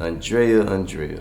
Andrea.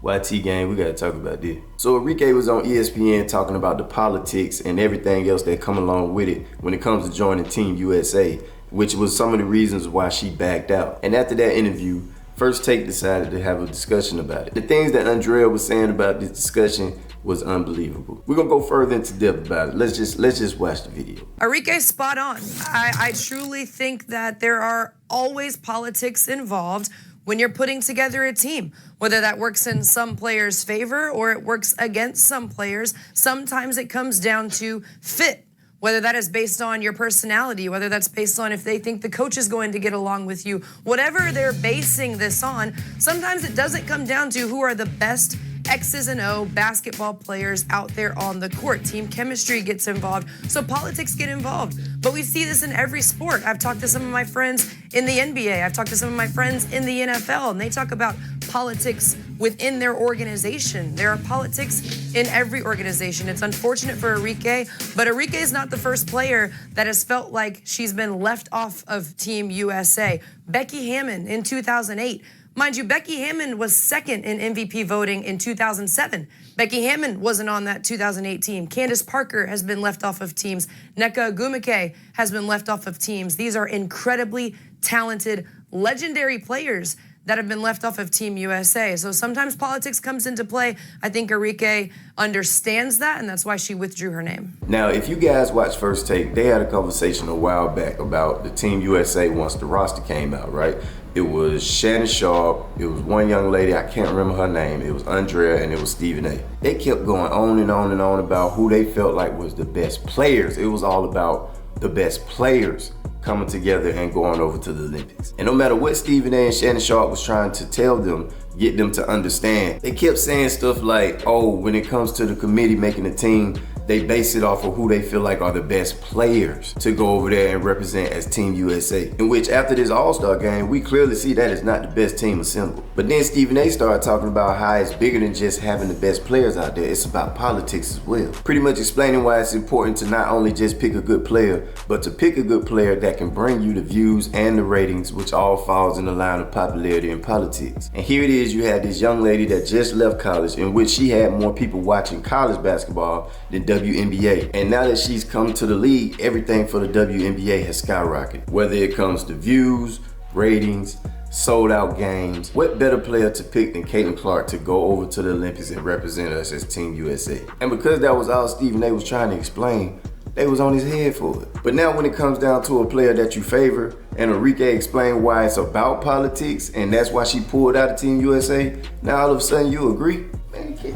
YT gang, we gotta talk about this. So Enrique was on ESPN talking about the politics and everything else that come along with it when it comes to joining Team USA, which was some of the reasons why she backed out. And after that interview, First Take decided to have a discussion about it. The things that Andrea was saying about this discussion was unbelievable. We're gonna go further into depth about it. Let's just watch the video. Enrique's spot on. I truly think that there are always politics involved when you're putting together a team, whether that works in some players' favor or it works against some players. Sometimes it comes down to fit, whether that is based on your personality, whether that's based on if they think the coach is going to get along with you, whatever they're basing this on. Sometimes it doesn't come down to who are the best X's and O basketball players out there on the court. Team chemistry gets involved, so politics get involved. But we see this in every sport. I've talked to some of my friends in the NBA. I've talked to some of my friends in the NFL, and they talk about politics within their organization. There are politics in every organization. It's unfortunate for Enrique, but Enrique is not the first player that has felt like she's been left off of Team USA. Becky Hammon in 2008. Mind you, Becky Hammon was second in MVP voting in 2007. Becky Hammon wasn't on that 2008 team. Candace Parker has been left off of teams. Nneka Ogwumike has been left off of teams. These are incredibly talented, legendary players that have been left off of Team USA. So sometimes politics comes into play. I think Enrique understands that, and that's why she withdrew her name. Now, if you guys watch First Take, they had a conversation a while back about the Team USA once the roster came out, right? It was Shannon Sharp, it was one young lady, I can't remember her name, it was Andrea, and it was Stephen A. They kept going on and on and on about who they felt like was the best players. It was all about the best players coming together and going over to the Olympics. And no matter what Stephen A and Shannon Sharp was trying to tell them, get them to understand, they kept saying stuff like, oh, when it comes to the committee making a team, they base it off of who they feel like are the best players to go over there and represent as Team USA. In which after this All-Star game, we clearly see that is not the best team assembled. But then Stephen A started talking about how it's bigger than just having the best players out there. It's about politics as well. Pretty much explaining why it's important to not only just pick a good player, but to pick a good player that can bring you the views and the ratings, which all falls in the line of popularity in politics. And here it is, you have this young lady that just left college, in which she had more people watching college basketball than WNBA. And now that she's come to the league, everything for the WNBA has skyrocketed. Whether it comes to views, ratings, sold out games, what better player to pick than Caitlyn Clark to go over to the Olympics and represent us as Team USA? And because that was all Stephen A was trying to explain, they was on his head for it. But now when it comes down to a player that you favor, and Enrique explained why it's about politics, and that's why she pulled out of Team USA, now all of a sudden you agree? Man, you can't.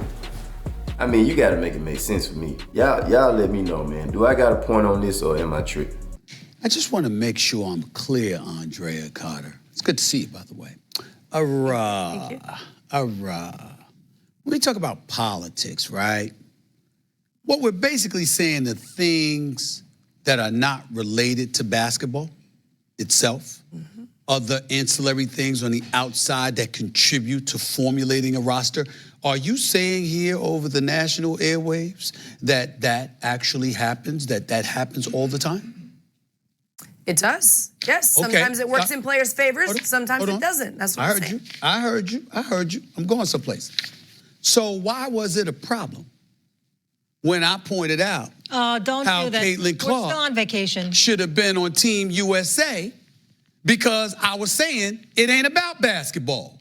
I mean, you gotta make it make sense for me. Y'all let me know, man. Do I got a point on this or am I tripping? I just want to make sure I'm clear, Andrea Carter. It's good to see you, by the way. Thank you. When we talk about politics, right? What we're basically saying, the things that are not related to basketball itself, other ancillary things on the outside that contribute to formulating a roster. Are you saying here over the national airwaves that that actually happens, that happens all the time? It does, yes. Sometimes it works in players' favors, sometimes it doesn't. That's what I'm saying. I heard you. I'm going someplace. So why was it a problem when I pointed out don't how do that. Caitlyn Clark We're still on vacation. should have been on Team USA? Because I was saying it ain't about basketball.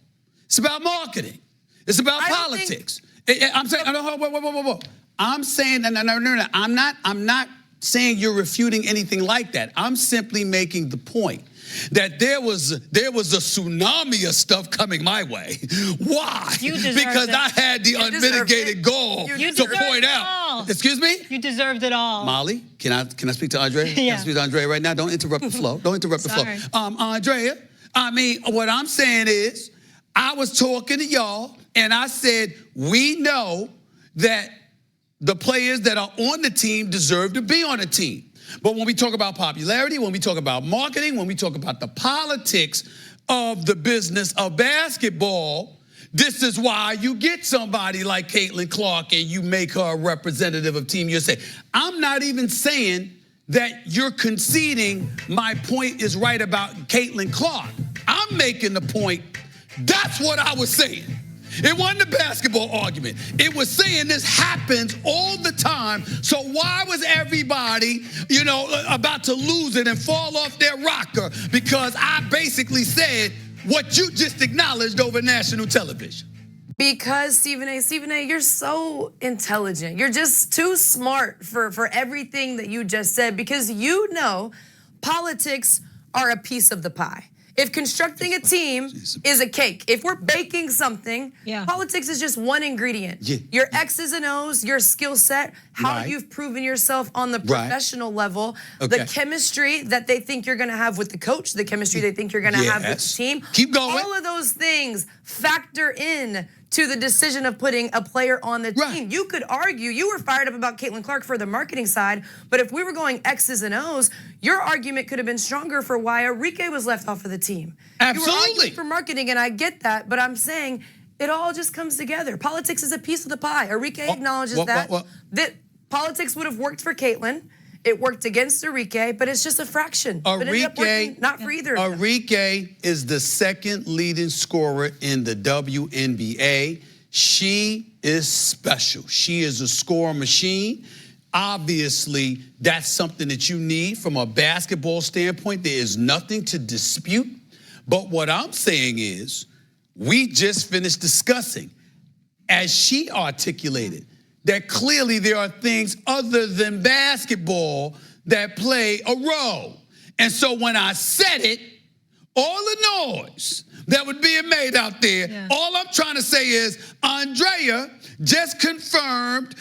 It's about marketing. It's about politics. I'm saying, whoa. I'm saying, no. I'm not saying you're refuting anything like that. I'm simply making the point that there was a tsunami of stuff coming my way. Why? Because I had the unmitigated goal to point out. Excuse me? You deserved it all. Molly, can I speak to Andrea? Yeah. Can I speak to Andrea right now? Don't interrupt the flow. Don't interrupt the flow. Andrea, I mean, what I'm saying is, I was talking to y'all, and I said, we know that the players that are on the team deserve to be on the team. But when we talk about popularity, when we talk about marketing, when we talk about the politics of the business of basketball, this is why you get somebody like Caitlyn Clark and you make her a representative of Team USA. I'm not even saying that you're conceding my point is right about Caitlyn Clark. I'm making the point That's what I was saying. It wasn't a basketball argument. It was saying this happens all the time. So why was everybody, about to lose it and fall off their rocker? Because I basically said what you just acknowledged over national television. Because Stephen A, you're so intelligent. You're just too smart for everything that you just said, because politics are a piece of the pie. If constructing a team is a cake, if we're baking something, politics is just one ingredient. Yeah. Your X's and O's, your skill set, how you've proven yourself on the professional level, the chemistry that they think you're gonna have with the coach, the chemistry they think you're gonna have with the team. Keep going. All of those things factor in to the decision of putting a player on the team. You could argue, you were fired up about Caitlyn Clark for the marketing side, but if we were going X's and O's, your argument could have been stronger for why Enrique was left off of the team. Absolutely. You were arguing for marketing, and I get that, but I'm saying it all just comes together. Politics is a piece of the pie. Enrique acknowledges that politics would have worked for Caitlyn. It worked against Enrique, but it's just a fraction. Not for either of them. Enrique is the second leading scorer in the WNBA. She is special. She is a score machine. Obviously, that's something that you need from a basketball standpoint. There is nothing to dispute. But what I'm saying is, we just finished discussing, as she articulated, that clearly there are things other than basketball that play a role. And so when I said it, all the noise that was being made out there, all I'm trying to say is, Andrea just confirmed,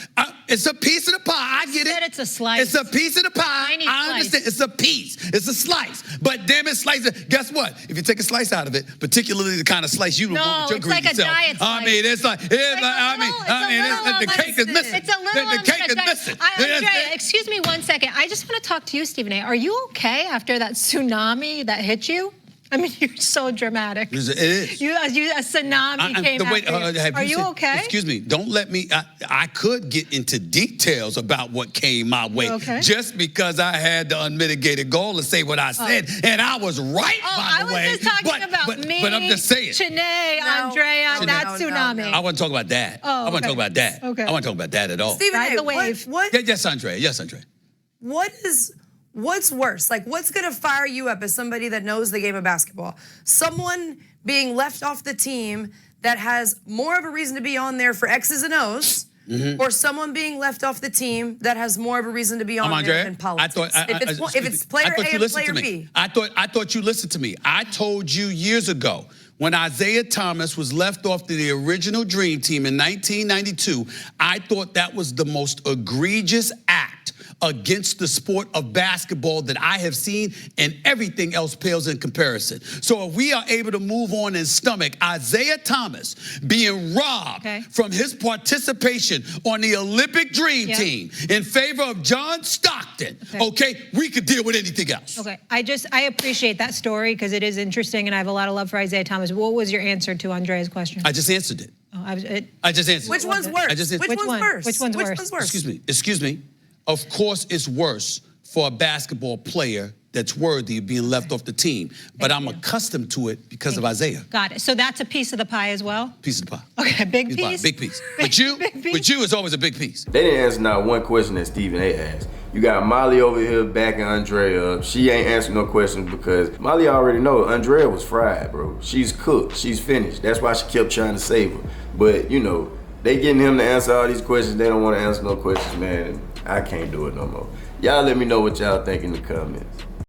it's a piece of the pie. I get it. It's a slice. It's a piece of the pie. I understand. It's a piece. It's a slice. But damn it, slice it. Guess what? If you take a slice out of it, particularly the kind of slice you don't want with your greedy self. No, it's like a diet slice. I mean, the cake is missing. It's a little. The cake is missing. Andrea, excuse me 1 second. I just want to talk to you, Stephen A. Are you okay after that tsunami that hit you? I mean, you're so dramatic. It is. A tsunami came after you. Are you okay? Excuse me. Don't let me. I could get into details about what came my way. Okay. Just because I had the unmitigated goal to say what I said, and I was right, by the way. I was just talking about me, but I'm just saying. Shanae, Andrea, that tsunami. I want to talk about that. I want to talk about that. Okay. I want to talk about that at all. Stephen A, what? Yes, Andrea. Yes, Andrea. What's worse? Like, what's gonna fire you up as somebody that knows the game of basketball? Someone being left off the team that has more of a reason to be on there for X's and O's, or someone being left off the team that has more of a reason to be on there than politics? If it's player A or player B. I thought you listened to me. I told you years ago, when Isaiah Thomas was left off the original Dream Team in 1992, I thought that was the most egregious act against the sport of basketball that I have seen, and everything else pales in comparison. So if we are able to move on and stomach Isaiah Thomas being robbed from his participation on the Olympic Dream Team in favor of John Stockton, we could deal with anything else. Okay, I appreciate that story because it is interesting, and I have a lot of love for Isaiah Thomas. What was your answer to Andrea's question? I just answered it. I just answered it. Which one's worse? Which one's worse? Which one's worse? Excuse me. Of course, it's worse for a basketball player that's worthy of being left off the team. But I'm accustomed to it because of Isaiah. Got it. So that's a piece of the pie as well? Piece of the pie. Okay, big piece? Big piece. But you, it's always a big piece. They didn't answer not one question that Stephen A asked. You got Molly over here backing Andrea up. She ain't answering no questions because Molly already know Andrea was fried, bro. She's cooked. She's finished. That's why she kept trying to save her. But, they getting him to answer all these questions. They don't want to answer no questions, man. I can't do it no more. Y'all let me know what y'all think in the comments.